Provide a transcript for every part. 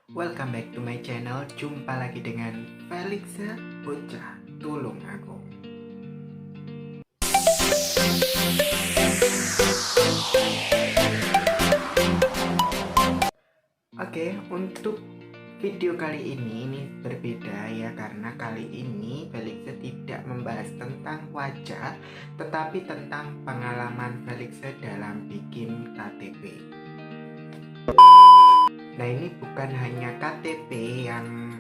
Welcome back to my channel. Jumpa lagi dengan Felixa Bocah Tulung Aku. Oke, untuk video kali ini berbeda ya, karena kali ini Felixa tidak membahas tentang wajah, tetapi tentang pengalaman Felixa dalam bikin KTP. Nah, ini bukan hanya KTP yang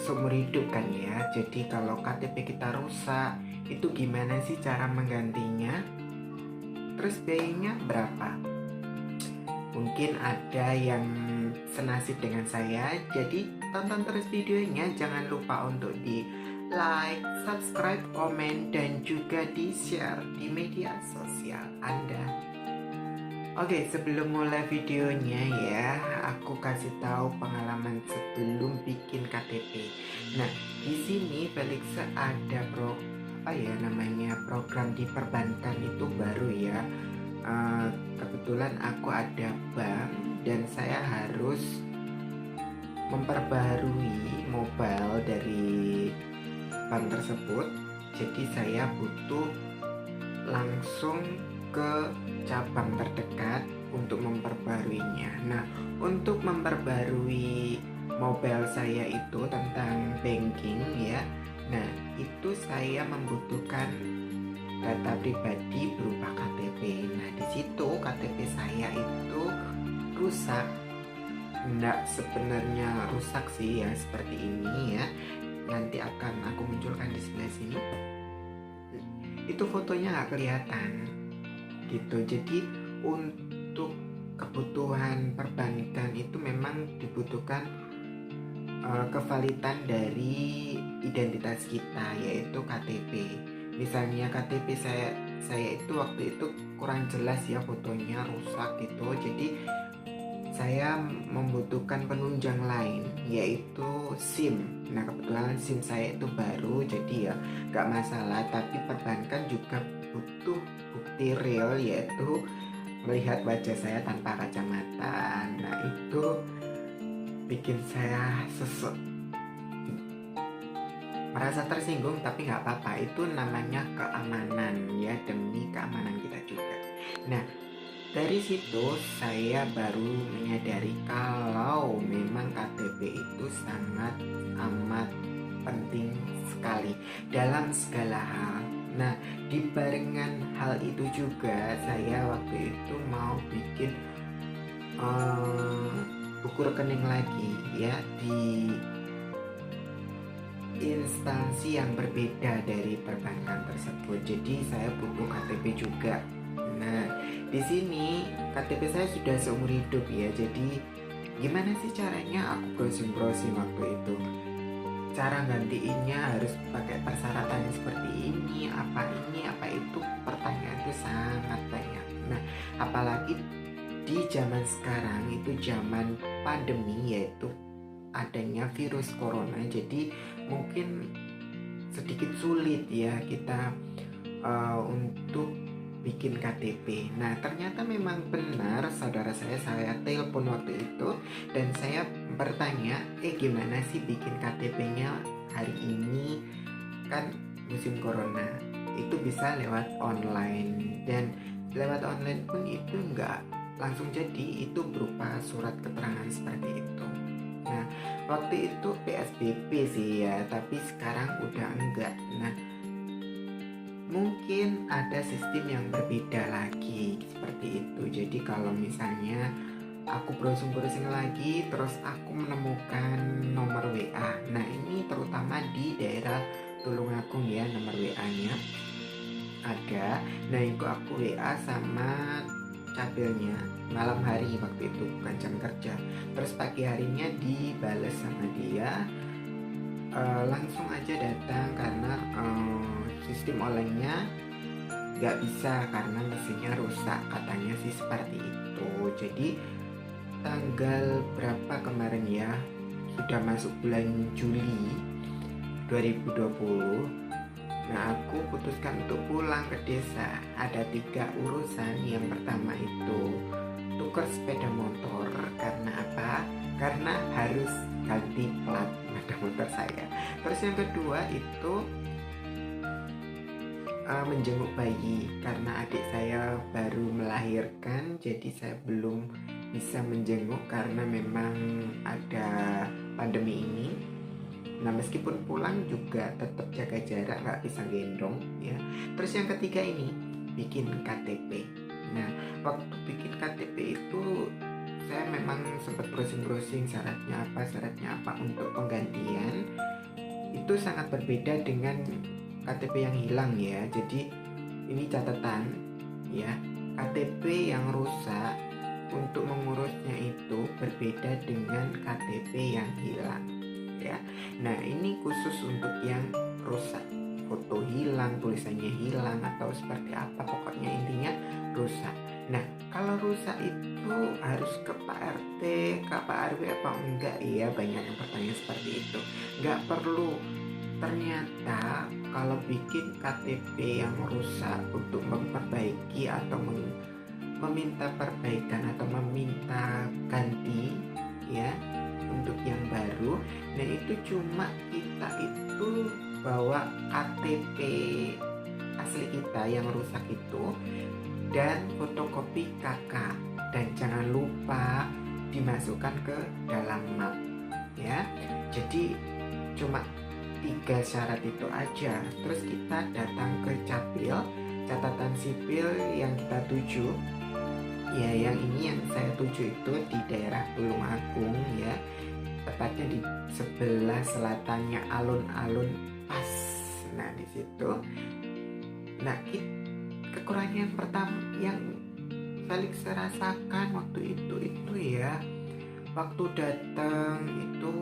seumur hidup kan ya. Jadi kalau KTP kita rusak, itu gimana sih cara menggantinya? Terus biayanya berapa? Mungkin ada yang senasib dengan saya. Jadi tonton terus videonya. Jangan lupa untuk di like, subscribe, komen, dan juga di share di media sosial Anda. Oke, sebelum mulai videonya ya, aku kasih tahu pengalaman sebelum bikin KTP. Nah, di sini Felixa ada program di perbankan itu baru ya. Kebetulan aku ada bank dan saya harus memperbarui mobile dari bank tersebut. Jadi saya butuh langsung ke cabang terdekat untuk memperbaruinya. Nah, untuk memperbarui mobile saya itu tentang banking ya. Nah, itu saya membutuhkan data pribadi berupa KTP. Nah, di situ KTP saya itu rusak. Enggak sebenarnya rusak sih ya, seperti ini ya. Nanti akan aku munculkan di sebelah sini. Itu fotonya nggak kelihatan gitu. Jadi untuk kebutuhan perbankan itu memang dibutuhkan kevalidan dari identitas kita, yaitu KTP. Misalnya KTP saya itu waktu itu kurang jelas ya, fotonya rusak gitu. Jadi saya membutuhkan penunjang lain, yaitu SIM. Nah, kebetulan SIM saya itu baru, jadi ya gak masalah. Tapi perbankan juga butuh bukti real, yaitu melihat wajah saya tanpa kacamata. Nah, itu bikin saya merasa tersinggung, tapi gak apa-apa. Itu namanya keamanan ya, demi keamanan kita juga. Nah, dari situ saya baru menyadari kalau memang KTP itu sangat amat penting sekali dalam segala hal. Nah, dibarengan hal itu juga saya waktu itu mau bikin buku rekening lagi ya, di instansi yang berbeda dari perbankan tersebut. Jadi saya butuh KTP juga. Nah, di sini KTP saya sudah seumur hidup ya. Jadi gimana sih caranya? Aku browsing waktu itu. Cara gantiinnya harus pakai persyaratan seperti ini, apa itu, pertanyaan itu sangat banyak. Nah, apalagi di zaman sekarang itu zaman pandemi, yaitu adanya virus corona. Jadi mungkin sedikit sulit ya kita untuk bikin KTP. Nah, ternyata memang benar, saudara saya telepon waktu itu dan saya bertanya, gimana sih bikin KTP-nya hari ini, kan musim corona. Itu bisa lewat online, dan lewat online pun itu nggak langsung jadi, itu berupa surat keterangan seperti itu. Nah, waktu itu PSBB sih ya, tapi sekarang udah enggak. Nah, mungkin ada sistem yang berbeda lagi seperti itu. Jadi kalau misalnya aku browsing lagi, terus aku menemukan nomor WA. Nah, ini terutama di daerah Tulungagung ya, nomor WA-nya ada. Nah, itu aku WA sama capilnya malam hari waktu itu, bukan jam kerja. Terus pagi harinya dibales sama dia. Langsung aja datang karena sistem online-nya nggak bisa karena mesinnya rusak, katanya sih seperti itu. Jadi tanggal berapa kemarin ya, sudah masuk bulan Juli 2020. Nah, aku putuskan untuk pulang ke desa. Ada 3 urusan. Yang pertama itu tukar sepeda motor. Karena apa? harus ganti plat motor saya. Terus yang kedua itu menjenguk bayi, karena adik saya baru melahirkan, jadi saya belum bisa menjenguk karena memang ada pandemi ini. Nah, meskipun pulang juga tetap jaga jarak, nggak bisa gendong ya. Terus yang ketiga ini bikin KTP. Nah, waktu bikin KTP itu saya memang sempat browsing syaratnya apa untuk penggantian. Itu sangat berbeda dengan KTP yang hilang ya. Jadi ini catatan ya, KTP yang rusak untuk mengurusnya itu berbeda dengan KTP yang hilang ya. Nah, ini khusus untuk yang rusak, foto hilang, tulisannya hilang atau seperti apa, pokoknya intinya rusak. Nah, kalau rusak itu harus ke Pak RT, ke Pak RW apa enggak ya? Banyak yang bertanya seperti itu. Enggak perlu. Ternyata kalau bikin KTP yang rusak untuk memperbaiki atau meminta perbaikan atau meminta ganti ya untuk yang baru, nah itu cuma kita itu bawa KTP asli kita yang rusak itu dan fotokopi KK, dan jangan lupa dimasukkan ke dalam map ya. Jadi cuma 3 syarat itu aja. Terus kita datang ke Capil, catatan sipil yang kita tuju ya. Yang ini yang saya tuju itu di daerah Tulungagung ya, tepatnya di sebelah selatannya alun-alun Pas. Nah, di situ. Nah, kekurangan pertama yang Felix rasakan waktu itu ya, waktu datang itu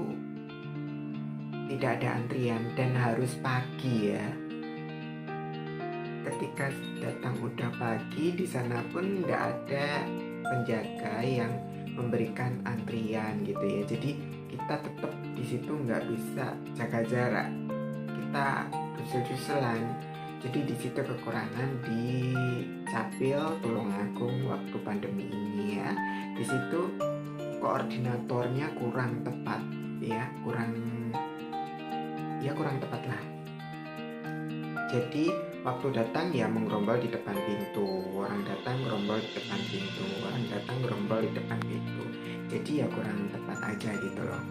tidak ada antrian dan harus pagi ya. Ketika datang udah pagi, di sana pun tidak ada penjaga yang memberikan antrian gitu ya. Jadi kita tetap di situ nggak bisa jaga jarak, kita dusel-duselan. Jadi di situ kekurangan di Capil Tulungagung waktu pandemi ini ya. Di situ koordinatornya kurang tepat ya, kurang tepat lah. Jadi waktu datang ya menggerombol di depan pintu, orang datang gerombol di depan pintu, orang datang gerombol di depan pintu. Jadi ya kurang tepat aja gitu loh.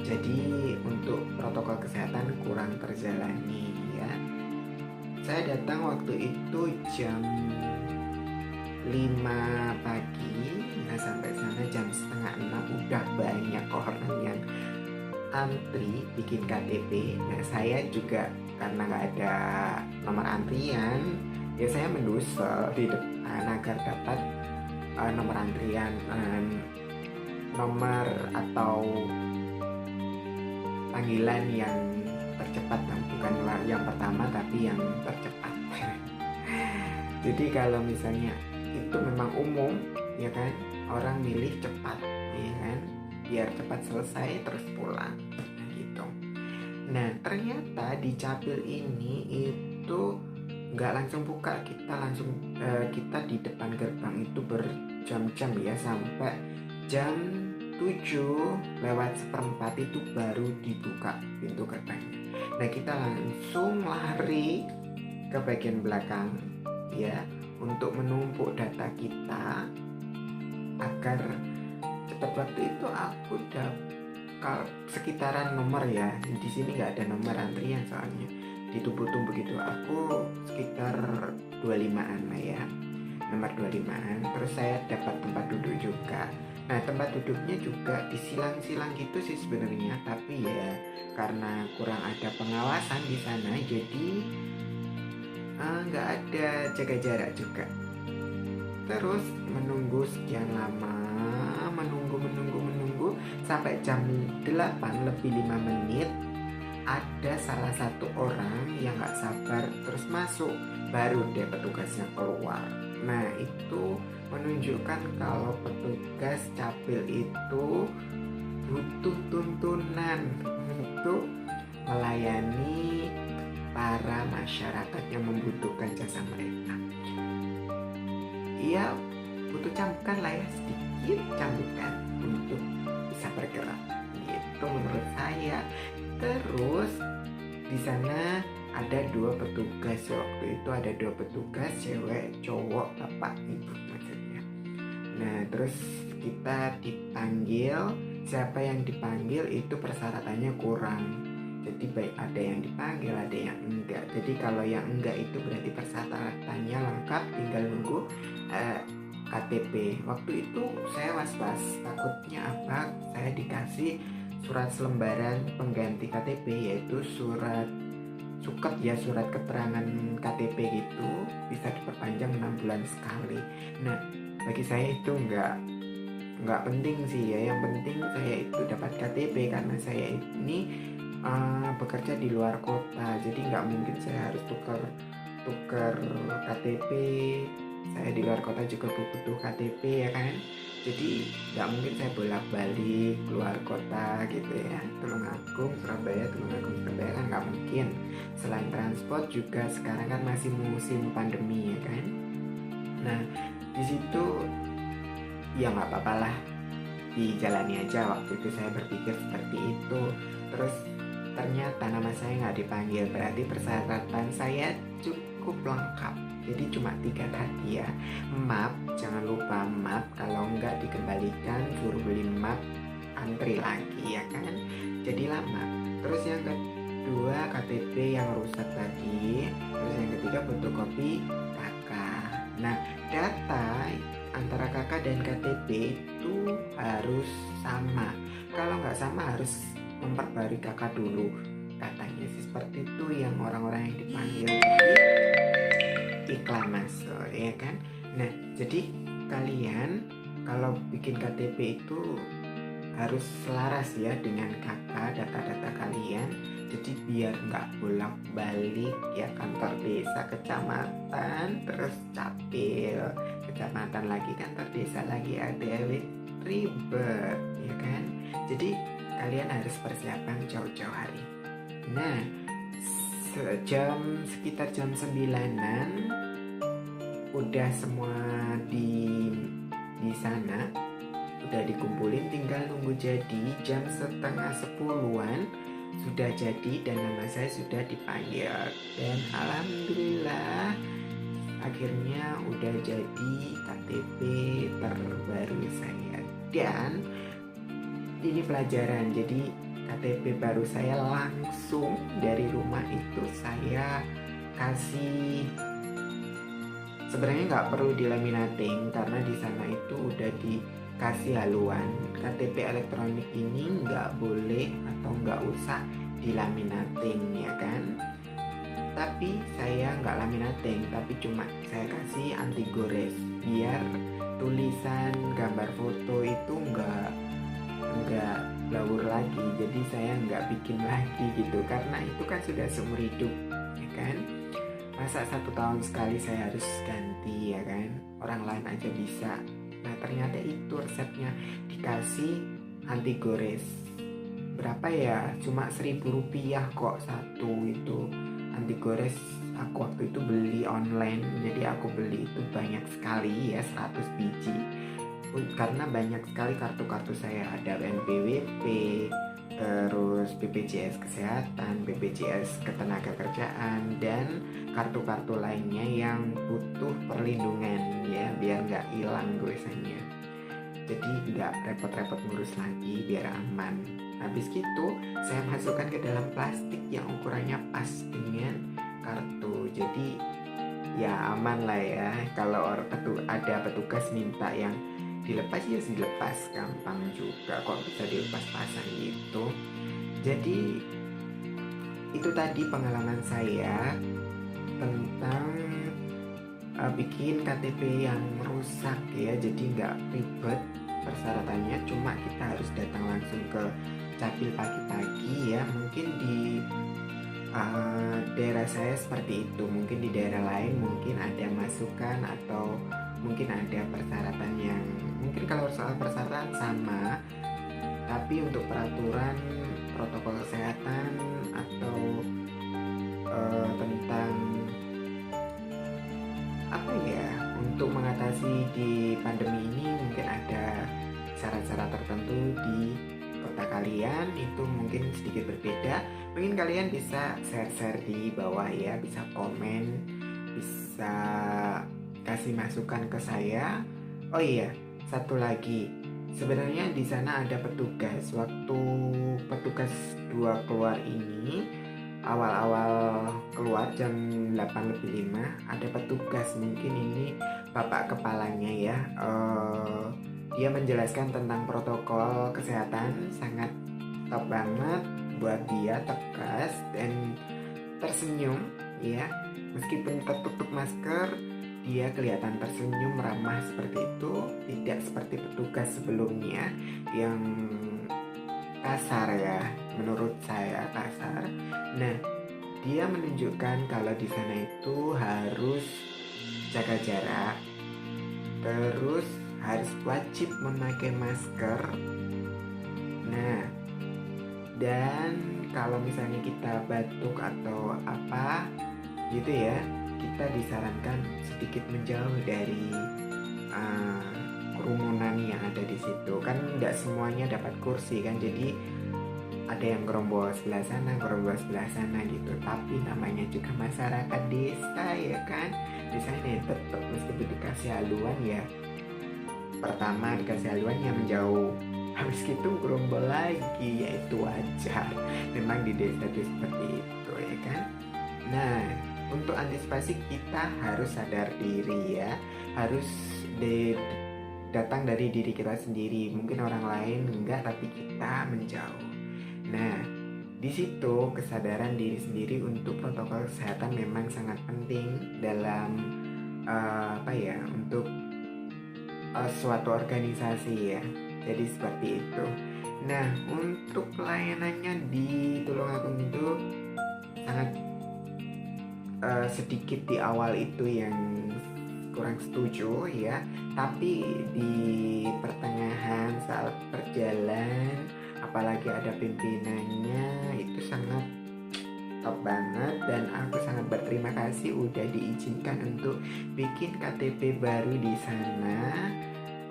Jadi untuk protokol kesehatan kurang terjalani ya. Saya datang waktu itu jam 5 pagi, nah sampai sana jam 5:30 udah banyak orang yang antri bikin KTP. Nah, saya juga karena nggak ada nomor antrian ya, saya mendusel di depan agar dapat nomor antrian, nomor atau panggilan yang tercepat, bukan yang pertama tapi yang tercepat. Jadi kalau misalnya itu memang umum ya kan, orang milih cepat ya kan, biar cepat selesai terus pulang gitu. Nah, ternyata di Capil ini itu nggak langsung buka, kita di depan gerbang itu berjam-jam ya, sampai jam 7:04 itu baru dibuka pintu gerbangnya. Nah, kita langsung lari ke bagian belakang ya untuk menumpuk data kita agar cepat. Waktu itu aku udah sekitaran nomor ya, di sini nggak ada nomor antrian soalnya ditumpuk-tumpuk gitu. Aku sekitar 25-an lah ya, nomor 25-an. Terus saya dapat tempat duduk juga. Nah, tempat duduknya juga disilang-silang gitu sih sebenarnya, tapi ya karena kurang ada pengawasan di sana, jadi nggak ada jaga jarak juga. Terus menunggu sekian lama, menunggu sampai jam 8:05 ada salah satu orang yang nggak sabar terus masuk, baru deh petugasnya keluar. Nah, itu menunjukkan kalau petugas Capil itu butuh tuntunan untuk melayani para masyarakat yang membutuhkan jasa mereka. Ia butuh cambukan lah ya, sedikit cambukan untuk bisa bergerak gitu. itu menurut saya. Terus di sana ada 2 petugas, waktu itu ada 2 petugas, cewek cowok, bapak ibu maksudnya. Nah terus kita dipanggil, siapa yang dipanggil itu persyaratannya kurang, jadi baik ada yang dipanggil ada yang enggak. Jadi kalau yang enggak itu berarti persyaratannya lengkap, tinggal nunggu KTP. Waktu itu saya was-was, takutnya apa, saya dikasih surat selembaran pengganti KTP, yaitu surat suket ya, surat keterangan KTP gitu, bisa diperpanjang 6 bulan sekali. Nah bagi saya itu nggak penting sih ya, yang penting saya itu dapat KTP karena saya ini bekerja di luar kota, jadi nggak mungkin saya harus tukar KTP. Saya di luar kota juga butuh KTP ya kan, jadi nggak mungkin saya bolak-balik keluar kota gitu ya, Tulungagung Surabaya kan nggak mungkin. Selain transport juga sekarang kan masih musim pandemi ya kan. Nah di situ ya nggak apa-apa lah, dijalani aja. Waktu itu saya berpikir seperti itu. Terus ternyata nama saya nggak dipanggil, berarti persyaratan saya cukup lengkap. Jadi cuma 3 tadi ya, map, jangan lupa map, kalau nggak dikembalikan suruh beli map, antri lagi ya kan, jadi lama. Terus yang kedua KTP yang rusak tadi, terus yang ketiga fotokopi KK. Nah data antara KK dan KTP itu harus sama, kalau nggak sama harus memperbarui KK dulu, katanya sih seperti itu yang orang-orang yang dipanggil iklan masuk ya kan. Nah jadi kalian kalau bikin KTP itu harus selaras ya dengan KK, data-data kalian, jadi biar nggak bolak-balik ya, kantor desa kecamatan terus capil, kecamatan lagi kantor desa lagi, RT/RW, ribet ya kan. Jadi kalian harus persiapan jauh-jauh hari. Nah sekitar jam 9-an udah semua di sana udah dikumpulin, tinggal nunggu jadi. Jam 9:30 sudah jadi dan nama saya sudah dipanggil, dan alhamdulillah akhirnya udah jadi KTP terbaru saya. Dan ini pelajaran, jadi KTP baru saya langsung dari rumah itu saya kasih, sebenarnya nggak perlu dilaminating karena di sana itu udah dikasih haluan, KTP elektronik ini nggak boleh atau nggak usah dilaminating ya kan. Tapi saya nggak laminating, tapi cuma saya kasih anti gores biar tulisan gambar foto itu nggak blur lagi. Jadi saya nggak bikin lagi gitu, karena itu kan sudah seumur hidup ya kan, masa 1 tahun sekali saya harus ganti ya kan, orang lain aja bisa. Nah ternyata itu resepnya, dikasih anti gores berapa ya, cuma Rp1.000 kok satu itu anti gores. Aku waktu itu beli online, jadi aku beli itu banyak sekali ya, 100 biji, karena banyak sekali kartu-kartu saya, ada NPWP, terus BPJS Kesehatan, BPJS Ketenagakerjaan, dan kartu-kartu lainnya yang butuh perlindungan ya, biar nggak hilang tulisannya. Jadi nggak repot-repot ngurus lagi, biar aman. Habis gitu saya masukkan ke dalam plastik yang ukurannya pas dengan kartu, jadi ya aman lah ya. Kalau ada petugas minta yang dilepas ya dilepas, gampang juga kok, bisa dilepas pasang gitu. Jadi itu tadi pengalaman saya tentang bikin KTP yang rusak ya. Jadi nggak ribet persyaratannya, cuma kita harus datang langsung ke capil pagi-pagi ya. Mungkin di daerah saya seperti itu, mungkin di daerah lain mungkin ada masukan atau mungkin ada persyaratan yang mungkin, kalau soal persyaratan sama, tapi untuk peraturan protokol kesehatan atau tentang apa ya, untuk mengatasi di pandemi ini mungkin ada syarat-syarat tertentu di data kalian itu mungkin sedikit berbeda, mungkin kalian bisa share-share di bawah ya, bisa komen, bisa kasih masukan ke saya. Oh iya, satu lagi, sebenarnya di sana ada petugas. Waktu petugas 2 keluar ini, awal-awal keluar jam 8:05 ada petugas, mungkin ini bapak kepalanya ya. Dia menjelaskan tentang protokol kesehatan, sangat top banget buat dia, tegas dan tersenyum ya. Meskipun tertutup masker, dia kelihatan tersenyum, ramah seperti itu, tidak seperti petugas sebelumnya yang kasar ya, menurut saya kasar. Nah, dia menunjukkan kalau di sana itu harus jaga jarak, terus harus wajib memakai masker. Nah, dan kalau misalnya kita batuk atau apa gitu ya, kita disarankan sedikit menjauh dari kerumunan yang ada di situ. Kan tidak semuanya dapat kursi kan, jadi ada yang gerombol sebelah sana, gerombol sebelah sana gitu. Tapi namanya juga masyarakat desa ya kan, di sana ya tetap meskipun dikasih haluan ya, pertama dikasih haluan yang menjauh, habis itu gerombol lagi, yaitu wajar. Memang di desa itu seperti itu ya kan. Nah, untuk antisipasi kita harus sadar diri ya, harus datang dari diri kita sendiri. Mungkin orang lain enggak, tapi kita menjauh. Nah, di situ kesadaran diri sendiri untuk protokol kesehatan memang sangat penting dalam untuk suatu organisasi ya. Jadi seperti itu. Nah, untuk pelayanannya di Tulungagung itu sangat sedikit di awal itu yang kurang setuju ya, tapi di pertengahan saat berjalan, apalagi ada pimpinannya, itu sangat top banget. Dan aku sangat berterima kasih udah diizinkan untuk bikin KTP baru di sana.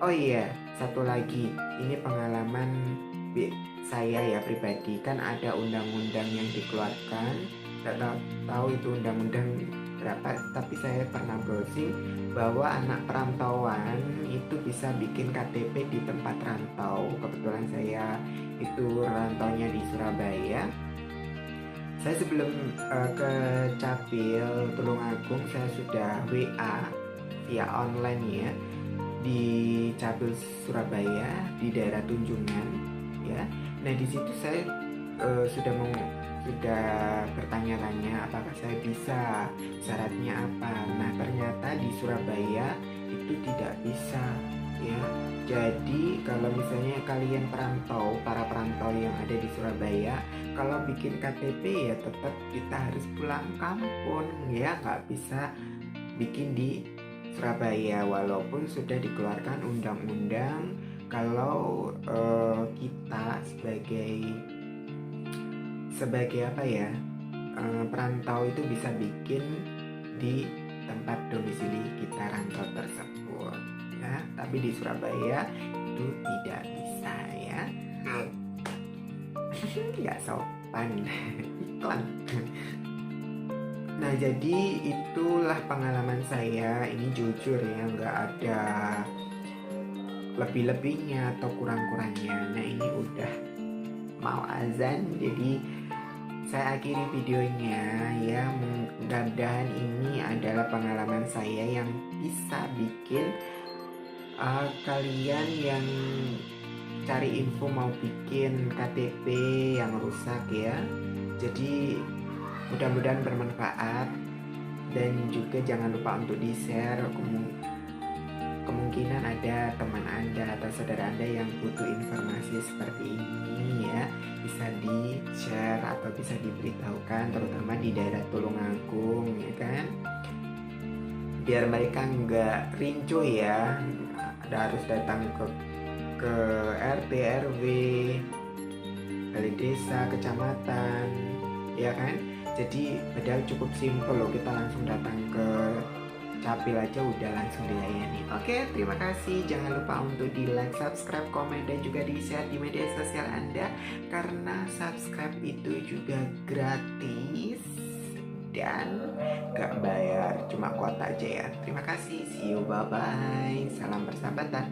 Oh iya, satu lagi, ini pengalaman saya ya pribadi. Kan ada undang-undang yang dikeluarkan, tidak tahu itu undang-undang berapa, tapi saya pernah browsing bahwa anak perantauan itu bisa bikin KTP di tempat rantau. Kebetulan saya itu rantaunya di Surabaya. Saya sebelum ke Capil Tulungagung, saya sudah WA via online ya di Capil Surabaya di daerah Tunjungan ya. Nah, di situ saya sudah bertanya-tanya apakah saya bisa, syaratnya apa. Nah, ternyata di Surabaya itu tidak bisa ya. Jadi kalau misalnya kalian para perantau yang ada di Surabaya, kalau bikin KTP ya tetap kita harus pulang kampung ya, nggak bisa bikin di Surabaya. Walaupun sudah dikeluarkan undang-undang kalau kita sebagai perantau itu bisa bikin di tempat domisili kita rantau tersebut ya. Tapi di Surabaya itu tidak bisa ya. Nggak sopan iklan. Nah, jadi itulah pengalaman saya. Ini jujur ya, nggak ada lebih-lebihnya atau kurang-kurangnya. Nah, ini udah mau azan, jadi saya akhiri videonya ya. Mudah-mudahan ini adalah pengalaman saya yang bisa bikin kalian yang cari info mau bikin KTP yang rusak ya. Jadi mudah-mudahan bermanfaat, dan juga jangan lupa untuk di-share. Kemungkinan ada teman Anda atau saudara Anda yang butuh informasi seperti ini ya, bisa di-share atau bisa diberitahukan, terutama di daerah Tulungagung ya kan, biar mereka nggak rincu ya, harus datang ke RT, RW, balai desa, kecamatan ya kan. Jadi padahal cukup simpel loh, kita langsung datang ke capil aja udah langsung dilayani. Oke, terima kasih. Jangan lupa untuk di like, subscribe, komen, dan juga di share di media sosial Anda, karena subscribe itu juga gratis dan gak bayar, cuma kuota aja ya. Terima kasih, see you, bye bye, salam persahabatan.